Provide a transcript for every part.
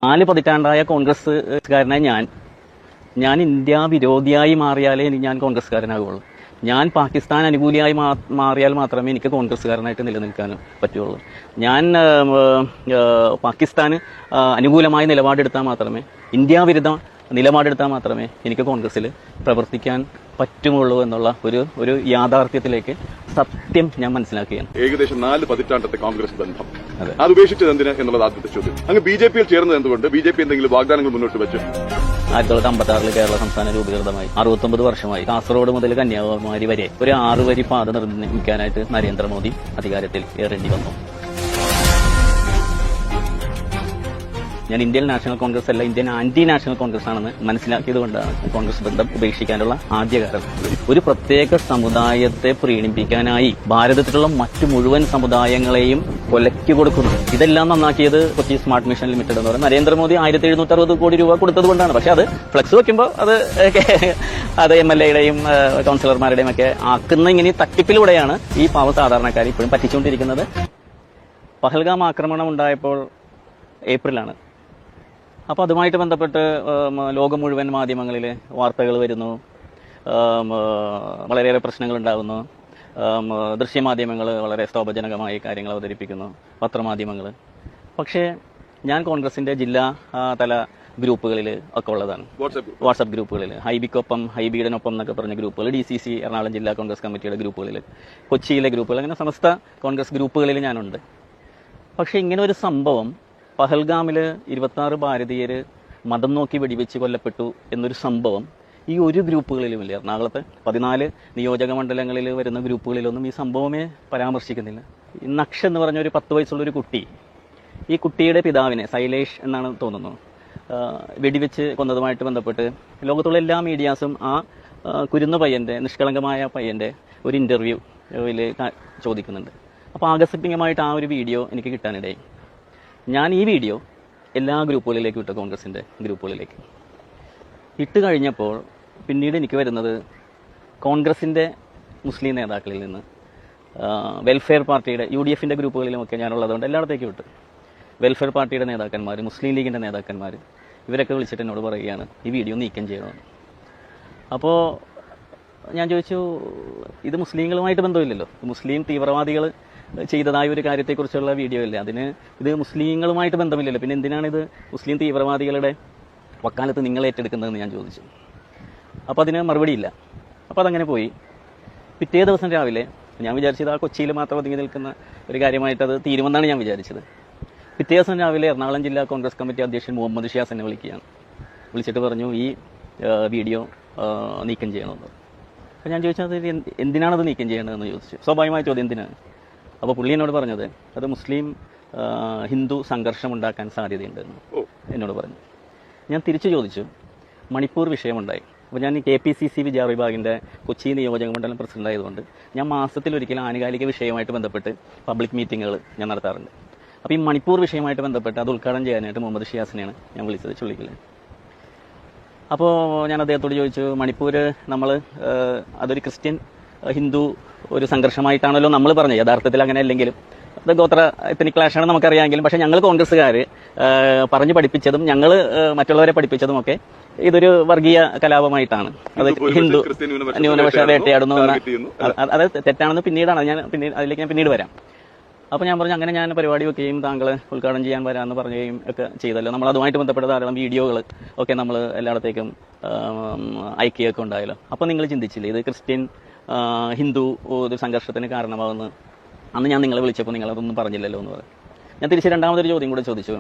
4 പതിറ്റാണ്ടായ കോൺഗ്രസ്സുകാരനായ ഞാൻ ഇന്ത്യ വിരോധിയായി മാറിയാലേ ഞാൻ കോൺഗ്രസ്സുകാരനാകുള്ളൂ. ഞാൻ പാകിസ്ഥാൻ അനുകൂലിയായി മാറിയാൽ മാത്രമേ എനിക്ക് കോൺഗ്രസ്സുകാരനായിട്ട് നിലനിൽക്കാൻ പറ്റുള്ളൂ. ഞാൻ പാകിസ്ഥാന് അനുകൂലമായ നിലപാടെടുത്താൽ മാത്രമേ, ഇന്ത്യ വിരുദ്ധ നിലപാടെടുത്താൽ മാത്രമേ എനിക്ക് കോൺഗ്രസ്സിൽ പ്രവർത്തിക്കാൻ പറ്റുമുള്ളൂ എന്നുള്ള ഒരു യാഥാർത്ഥ്യത്തിലേക്ക് സത്യം ഞാൻ മനസ്സിലാക്കുകയാണ്. ഏകദേശം 4 പതിറ്റാണ്ടത്തെ കോൺഗ്രസ് ബന്ധം അത് ഉപേക്ഷിച്ചത് എന്തിന് എന്നുള്ളത് ആദ്യത്തെ ചോദ്യം. അങ്ങ് ബിജെപിയിൽ ചേർന്നത് എന്തുകൊണ്ട്? ബിജെപി എന്തെങ്കിലും വാഗ്ദാനങ്ങൾ മുന്നോട്ട് വെച്ചു? 1956 കേരള സംസ്ഥാനം രൂപീകൃതമായി 69 വർഷമായി. കാസർഗോഡ് മുതൽ കന്യാകുമാരി വരെ ഒരു 6 വരി പാത നിർമ്മിക്കാനായിട്ട് നരേന്ദ്രമോദി അധികാരത്തിൽ ഏറേണ്ടി വന്നു. ഞാൻ ഇന്ത്യൻ നാഷണൽ കോൺഗ്രസ് അല്ല, ഇന്ത്യൻ ആന്റി നാഷണൽ കോൺഗ്രസ് ആണെന്ന് മനസ്സിലാക്കിയത് കൊണ്ടാണ് കോൺഗ്രസ് ബന്ധം ഉപേക്ഷിക്കാനുള്ള ആദ്യ കാരണം. ഒരു പ്രത്യേക സമുദായത്തെ പ്രീണിപ്പിക്കാനായി ഭാരതത്തിലുള്ള മറ്റു മുഴുവൻ സമുദായങ്ങളെയും കൊലയ്ക്ക് കൊടുക്കുന്നു. ഇതെല്ലാം നന്നാക്കിയത് കൊച്ചി സ്മാർട്ട് മിഷൻ ലിമിറ്റഡ് എന്ന് പറയുന്നത് നരേന്ദ്രമോദി 1760 കോടി രൂപ കൊടുത്തത് കൊണ്ടാണ്. പക്ഷെ അത് ഫ്ലെക്സ് വെക്കുമ്പോൾ അത് MLA-യുടെയും കൗൺസിലർമാരുടെയും ഒക്കെ ആക്കുന്ന ഇങ്ങനെ തട്ടിപ്പിലൂടെയാണ് ഈ പാവ സാധാരണക്കാർ ഇപ്പോഴും പറ്റിച്ചുകൊണ്ടിരിക്കുന്നത്. പഹൽഗാം ആക്രമണം ഉണ്ടായപ്പോൾ ഏപ്രിലാണ്. അപ്പോൾ അതുമായിട്ട് ബന്ധപ്പെട്ട് ലോകം മുഴുവൻ മാധ്യമങ്ങളിൽ വാർത്തകൾ വരുന്നു, വളരെയേറെ പ്രശ്നങ്ങൾ ഉണ്ടാകുന്നു. ദൃശ്യമാധ്യമങ്ങൾ വളരെ സ്തോഭജനകമായി കാര്യങ്ങൾ അവതരിപ്പിക്കുന്നു, പത്രമാധ്യമങ്ങൾ. പക്ഷേ ഞാൻ കോൺഗ്രസിന്റെ ജില്ലാ തല ഗ്രൂപ്പുകളിൽ ഒക്കെ ഉള്ളതാണ്. വാട്സ്ആപ്പ് ഗ്രൂപ്പുകളിൽ ഹൈബിക്കൊപ്പം, ഹൈബിയുടെനൊപ്പം എന്നൊക്കെ പറഞ്ഞ ഗ്രൂപ്പുകൾ, DCC എറണാകുളം ജില്ലാ കോൺഗ്രസ് കമ്മിറ്റിയുടെ ഗ്രൂപ്പുകളിൽ, കൊച്ചിയിലെ ഗ്രൂപ്പുകൾ, അങ്ങനെ സമസ്ത കോൺഗ്രസ് ഗ്രൂപ്പുകളിൽ ഞാനുണ്ട്. പക്ഷേ ഇങ്ങനെ ഒരു സംഭവം, പഹൽഗാമിൽ 26 ഭാരതീയര് മതം നോക്കി വെടിവെച്ച് കൊല്ലപ്പെട്ടു എന്നൊരു സംഭവം ഈ ഒരു ഗ്രൂപ്പുകളിലുമില്ല. എറണാകുളത്ത് 14 നിയോജക മണ്ഡലങ്ങളിൽ വരുന്ന ഗ്രൂപ്പുകളിലൊന്നും ഈ സംഭവമേ പരാമർശിക്കുന്നില്ല. നക്ഷ് എന്ന് പറഞ്ഞ ഒരു 10 വയസ്സുള്ളൊരു കുട്ടി, ഈ കുട്ടിയുടെ പിതാവിനെ, ശൈലേഷ് എന്നാണ് തോന്നുന്നു, വെടിവെച്ച് കൊന്നതുമായിട്ട് ബന്ധപ്പെട്ട് ലോകത്തുള്ള എല്ലാ മീഡിയാസും ആ കുരുന്ന പയ്യൻ്റെ, നിഷ്കളങ്കമായ പയ്യൻ്റെ ഒരു ഇൻ്റർവ്യൂവിൽ ചോദിക്കുന്നുണ്ട്. അപ്പോൾ ആകസ്മികമായിട്ട് ആ ഒരു വീഡിയോ എനിക്ക് കിട്ടാനിടയായി. ഞാൻ ഈ വീഡിയോ എല്ലാ ഗ്രൂപ്പുകളിലേക്കും ഇട്ടു, കോൺഗ്രസിൻ്റെ ഗ്രൂപ്പുകളിലേക്ക് ഇട്ട് കഴിഞ്ഞപ്പോൾ പിന്നീട് എനിക്ക് വരുന്നത് കോൺഗ്രസിൻ്റെ മുസ്ലിം നേതാക്കളിൽ നിന്ന്, വെൽഫെയർ പാർട്ടിയുടെ, UDF-ൻ്റെ ഗ്രൂപ്പുകളിലുമൊക്കെ ഞാനുള്ളതുകൊണ്ട് എല്ലായിടത്തേക്കും ഇട്ടു. വെൽഫെയർ പാർട്ടിയുടെ നേതാക്കന്മാർ, മുസ്ലിം ലീഗിൻ്റെ നേതാക്കന്മാർ, ഇവരൊക്കെ വിളിച്ചിട്ട് എന്നോട് പറയുകയാണ് ഈ വീഡിയോ നീക്കം ചെയ്യണമെന്ന്. അപ്പോൾ ഞാൻ ചോദിച്ചു, ഇത് മുസ്ലിങ്ങളുമായിട്ട് ബന്ധമില്ലല്ലോ, മുസ്ലിം തീവ്രവാദികൾ ചെയ്തതായ ഒരു കാര്യത്തെക്കുറിച്ചുള്ള വീഡിയോ അല്ലേ, ഇത് മുസ്ലിങ്ങളുമായിട്ട് ബന്ധമില്ലല്ലോ, പിന്നെ എന്തിനാണിത് മുസ്ലിം തീവ്രവാദികളുടെ വക്കാലത്ത് നിങ്ങൾ ഏറ്റെടുക്കുന്നതെന്ന് ഞാൻ ചോദിച്ചു. അപ്പോൾ അതിന് മറുപടിയില്ല. അപ്പോൾ അതങ്ങനെ പോയി. പിറ്റേ ദിവസം രാവിലെ ഞാൻ വിചാരിച്ചത് ആ കൊച്ചിയിൽ മാത്രം ഒതുങ്ങി നിൽക്കുന്ന ഒരു കാര്യമായിട്ട് അത് തീരുമെന്നാണ് ഞാൻ വിചാരിച്ചത്. പിറ്റേ ദിവസം രാവിലെ എറണാകുളം ജില്ലാ കോൺഗ്രസ് കമ്മിറ്റി അധ്യക്ഷൻ മുഹമ്മദ് ഷിയാസ് എന്നെ വിളിച്ചിട്ട് പറഞ്ഞു ഈ വീഡിയോ നീക്കം ചെയ്യണമെന്ന്. അപ്പോൾ ഞാൻ ചോദിച്ചത് എന്തിനാണത് നീക്കം ചെയ്യേണ്ടതെന്ന് ചോദിച്ചു. സ്വാഭാവികമായ ചോദ്യം എന്തിനാണ്? അപ്പോൾ പുള്ളി എന്നോട് പറഞ്ഞത് അത് മുസ്ലിം ഹിന്ദു സംഘർഷം ഉണ്ടാക്കാൻ സാധ്യതയുണ്ടെന്ന് എന്നോട് പറഞ്ഞു. ഞാൻ തിരിച്ചു ചോദിച്ചു, മണിപ്പൂർ വിഷയമുണ്ടായി. അപ്പോൾ ഞാൻ KPCC വിചാർ വിഭാഗിൻ്റെ കൊച്ചി നിയോജക മണ്ഡലം പ്രസിഡന്റ് ആയതുകൊണ്ട് ഞാൻ മാസത്തിലൊരിക്കലും ആനുകാലിക വിഷയവുമായിട്ട് ബന്ധപ്പെട്ട് പബ്ലിക് മീറ്റിങ്ങുകൾ ഞാൻ നടത്താറുണ്ട്. അപ്പോൾ ഈ മണിപ്പൂർ വിഷയമായിട്ട് ബന്ധപ്പെട്ട് അത് ഉദ്ഘാടനം ചെയ്യാനായിട്ട് മുഹമ്മദ് ഷിയാസിനെയാണ് ഞാൻ വിളിച്ചത്, ചുള്ളിക്കൽ. അപ്പോൾ ഞാൻ അദ്ദേഹത്തോട് ചോദിച്ചു, മണിപ്പൂർ നമ്മൾ അതൊരു ക്രിസ്ത്യൻ ഹിന്ദു ഒരു സംഘർഷമായിട്ടാണല്ലോ നമ്മൾ പറഞ്ഞത്, യഥാർത്ഥത്തിൽ അങ്ങനെ അല്ലെങ്കിലും അത് ഗോത്ര എത്നിക് ക്ലാഷാണ് നമുക്കറിയാമെങ്കിലും, പക്ഷേ ഞങ്ങൾ കോൺഗ്രസ്സുകാർ പറഞ്ഞു പഠിപ്പിച്ചതും ഞങ്ങൾ മറ്റുള്ളവരെ പഠിപ്പിച്ചതും ഒക്കെ ഇതൊരു വർഗീയ കലാപമായിട്ടാണ്, അത് ഹിന്ദു ന്യൂനപക്ഷ വേട്ടയാടുന്നു എന്ന അത് തെറ്റാണെന്ന് അതിലേക്ക് ഞാൻ പിന്നീട് വരാം. അപ്പോൾ ഞാൻ പറഞ്ഞു, അങ്ങനെ ഞാൻ പരിപാടി വെക്കുകയും താങ്കൾ ഉദ്ഘാടനം ചെയ്യാൻ വരാമെന്ന് പറയുകയും ഒക്കെ ചെയ്തല്ലോ. നമ്മൾ അതുമായിട്ട് ബന്ധപ്പെട്ട ധാരാളം വീഡിയോകൾ ഒക്കെ നമ്മൾ എല്ലായിടത്തേക്കും അയക്കുകയൊക്കെ ഉണ്ടായല്ലോ. അപ്പോൾ നിങ്ങൾ ചിന്തിച്ചില്ലേ ഇത് ക്രിസ്ത്യൻ ഹിന്ദു ഒരു സംഘർഷത്തിന് കാരണമാകുന്നു? അന്ന് ഞാൻ നിങ്ങളെ വിളിച്ചപ്പോൾ നിങ്ങളതൊന്നും പറഞ്ഞില്ലല്ലോ എന്ന് പറയും. ഞാൻ തിരിച്ച് രണ്ടാമതൊരു ചോദ്യം കൂടെ ചോദിച്ചു.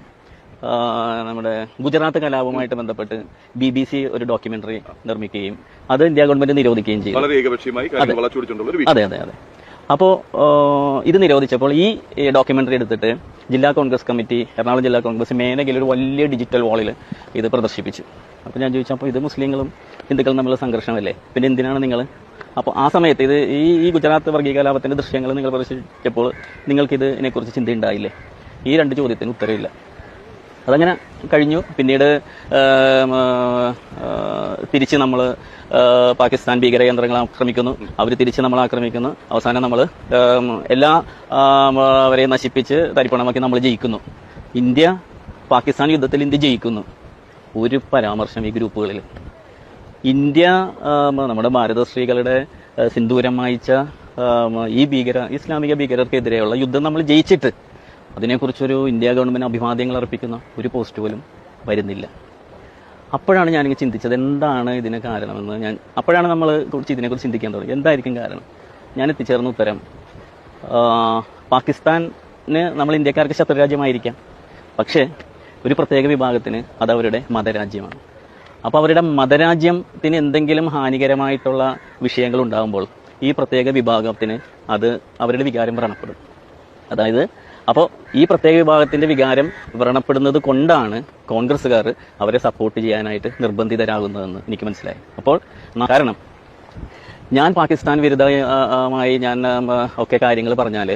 നമ്മുടെ ഗുജറാത്ത് കലാപവുമായിട്ട് ബന്ധപ്പെട്ട് BBC ഒരു ഡോക്യുമെന്ററി നിർമ്മിക്കുകയും അത് ഇന്ത്യ ഗവൺമെന്റ് നിരോധിക്കുകയും ചെയ്തു. അതെ. അപ്പോൾ ഇത് നിരോധിച്ചപ്പോൾ ഈ ഡോക്യുമെന്ററി എടുത്തിട്ട് ജില്ലാ കോൺഗ്രസ് കമ്മിറ്റി, എറണാകുളം ജില്ലാ കോൺഗ്രസ് മേനകയിൽ ഒരു വലിയ ഡിജിറ്റൽ വാളിൽ ഇത് പ്രദർശിപ്പിച്ചു. അപ്പോൾ ഞാൻ ചോദിച്ചു, അപ്പോൾ ഇത് മുസ്ലിങ്ങളും ഹിന്ദുക്കളും തമ്മിലുള്ള സംഘർഷമല്ലേ, പിന്നെ എന്തിനാണ് നിങ്ങൾ? അപ്പോൾ ആ സമയത്ത് ഈ ഗുജറാത്ത് വർഗീയ കലാപത്തിന്റെ ദൃശ്യങ്ങൾ നിങ്ങൾ പ്രദർശിപ്പിച്ചപ്പോൾ നിങ്ങൾക്ക് ഇതിനെക്കുറിച്ച് ചിന്തയുണ്ടായില്ലേ? ഈ 2 ചോദ്യത്തിന് ഉത്തരവില്ല. അതങ്ങനെ കഴിഞ്ഞു. പിന്നീട് തിരിച്ച് നമ്മൾ പാകിസ്ഥാൻ ഭീകരകേന്ദ്രങ്ങൾ ആക്രമിക്കുന്നു, അവർ തിരിച്ച് നമ്മൾ ആക്രമിക്കുന്നു. അവസാനം നമ്മൾ എല്ലാ അവരെയും നശിപ്പിച്ച് തരിപ്പണമാക്കി നമ്മൾ ജയിക്കുന്നു. ഇന്ത്യ പാകിസ്ഥാൻ യുദ്ധത്തിൽ ഇന്ത്യ ജയിക്കുന്നു. ഒരു പരാമർശം ഈ ഗ്രൂപ്പുകളിൽ. ഇന്ത്യ നമ്മുടെ ഭാരത സ്ത്രീകളുടെ സിന്ദൂരം മായിച്ച ഈ ഇസ്ലാമിക ഭീകരർക്കെതിരെയുള്ള യുദ്ധം നമ്മൾ ജയിച്ചിട്ട് അതിനെക്കുറിച്ചൊരു ഇന്ത്യ ഗവൺമെന്റ് അഭിവാദ്യങ്ങൾ അർപ്പിക്കുന്ന ഒരു പോസ്റ്റ് പോലും വരുന്നില്ല. അപ്പോഴാണ് ഞാനിങ്ങനെ ചിന്തിച്ചത് എന്താണ് ഇതിന് കാരണമെന്ന്. അപ്പോഴാണ് നമ്മൾ ഇതിനെക്കുറിച്ച് ചിന്തിക്കേണ്ടത്. എന്തായിരിക്കും കാരണം? ഞാൻ എത്തിച്ചേർന്ന ഉത്തരം, പാകിസ്ഥാന് നമ്മൾ ഇന്ത്യക്കാർക്ക് ശത്രുരാജ്യമായിരിക്കാം, പക്ഷേ ഒരു പ്രത്യേക വിഭാഗത്തിന് അത് അവരുടെ മതരാജ്യമാണ്. അപ്പോൾ അവരുടെ മതരാജ്യത്തിന് എന്തെങ്കിലും ഹാനികരമായിട്ടുള്ള വിഷയങ്ങൾ ഉണ്ടാകുമ്പോൾ ഈ പ്രത്യേക വിഭാഗത്തിന് അത് അവരുടെ വികാരം വ്രണപ്പെടും. അതായത് അപ്പോൾ ഈ പ്രത്യേക വിഭാഗത്തിന്റെ വികാരം വ്രണപ്പെടുന്നത് കൊണ്ടാണ് കോൺഗ്രസ്സുകാർ അവരെ സപ്പോർട്ട് ചെയ്യാനായിട്ട് നിർബന്ധിതരാകുന്നതെന്ന് എനിക്ക് മനസ്സിലായി. അപ്പോൾ കാരണം ഞാൻ പാകിസ്ഥാൻ വിരുദ്ധമായി ഞാൻ ഒക്കെ കാര്യങ്ങൾ പറഞ്ഞാൽ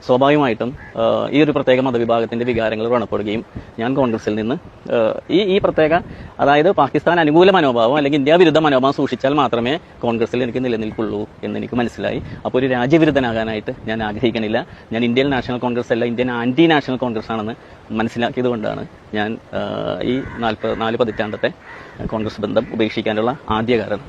സ്വാഭാവികമായിട്ടും ഈ ഒരു പ്രത്യേക മതവിഭാഗത്തിന്റെ വികാരങ്ങൾ വ്രണപ്പെടുകയും ഞാൻ കോൺഗ്രസിൽ നിന്ന് ഈ പ്രത്യേക, അതായത് പാകിസ്ഥാൻ അനുകൂല മനോഭാവം അല്ലെങ്കിൽ ഇന്ത്യ വിരുദ്ധ മനോഭാവം സൂക്ഷിച്ചാൽ മാത്രമേ കോൺഗ്രസിൽ എനിക്ക് നിലനിൽക്കുള്ളൂ എന്ന് എനിക്ക് മനസ്സിലായി. അപ്പോൾ ഒരു രാജ്യവിരുദ്ധനാകാനായിട്ട് ഞാൻ ആഗ്രഹിക്കണില്ല. ഞാൻ ഇന്ത്യൻ നാഷണൽ കോൺഗ്രസ് അല്ല, ഇന്ത്യൻ ആന്റി നാഷണൽ കോൺഗ്രസ് ആണെന്ന് മനസ്സിലാക്കിയത് കൊണ്ടാണ് ഞാൻ ഈ 4 പതിറ്റാണ്ടത്തെ കോൺഗ്രസ് ബന്ധം ഉപേക്ഷിക്കാനുള്ള ആദ്യ കാരണം.